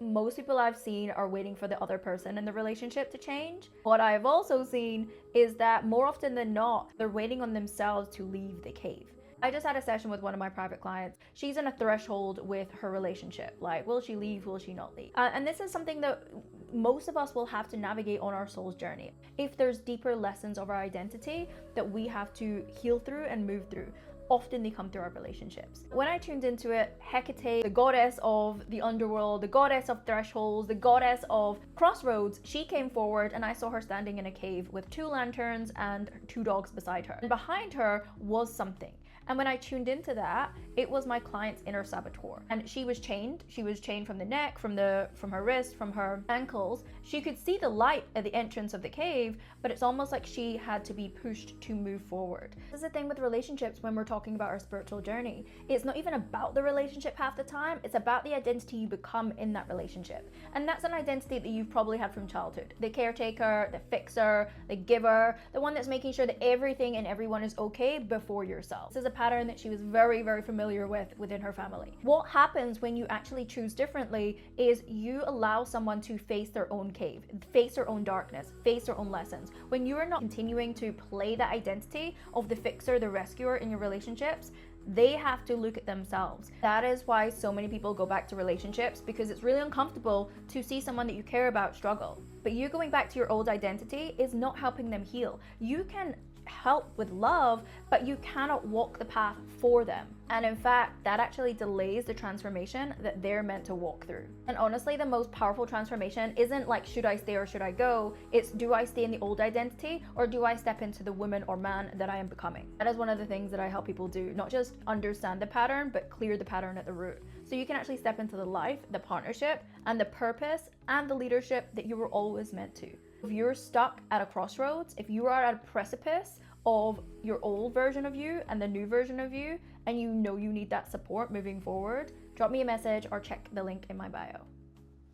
most people I've seen are waiting for the other person in the relationship to change. What I've also seen is that more often than not, they're waiting on themselves to leave the cave. I just had a session with one of my private clients. She's in a threshold with her relationship. Like, will she leave? Will she not leave? And this is something that most of us will have to navigate on our soul's journey. If there's deeper lessons of our identity that we have to heal through and move through, often they come through our relationships. When I tuned into it, Hecate, the goddess of the underworld, the goddess of thresholds, the goddess of crossroads, she came forward and I saw her standing in a cave with 2 lanterns and 2 dogs beside her. And behind her was something. And when I tuned into that, it was my client's inner saboteur. And she was chained. She was chained from the neck, from her wrist, from her ankles. She could see the light at the entrance of the cave, but it's almost like she had to be pushed to move forward. This is the thing with relationships when we're talking about our spiritual journey. It's not even about the relationship half the time, it's about the identity you become in that relationship. And that's an identity that you've probably had from childhood. The caretaker, the fixer, the giver, the one that's making sure that everything and everyone is okay before yourself. This is a pattern that she was very, very familiar with within her family. What happens when you actually choose differently is you allow someone to face their own cave, face their own darkness, face their own lessons. When you are not continuing to play the identity of the fixer, the rescuer in your relationships, they have to look at themselves. That is why so many people go back to relationships, because it's really uncomfortable to see someone that you care about struggle. But you going back to your old identity is not helping them heal. You can help with love, but you cannot walk the path for them. And in fact, that actually delays the transformation that they're meant to walk through. And honestly, the most powerful transformation isn't like, should I stay or should I go? It's, do I stay in the old identity or do I step into the woman or man that I am becoming? That is one of the things that I help people do, not just understand the pattern, but clear the pattern at the root. So you can actually step into the life, the partnership, and the purpose and the leadership that you were always meant to. If you're stuck at a crossroads, if you are at a precipice of your old version of you and the new version of you, and you know you need that support moving forward, drop me a message or check the link in my bio.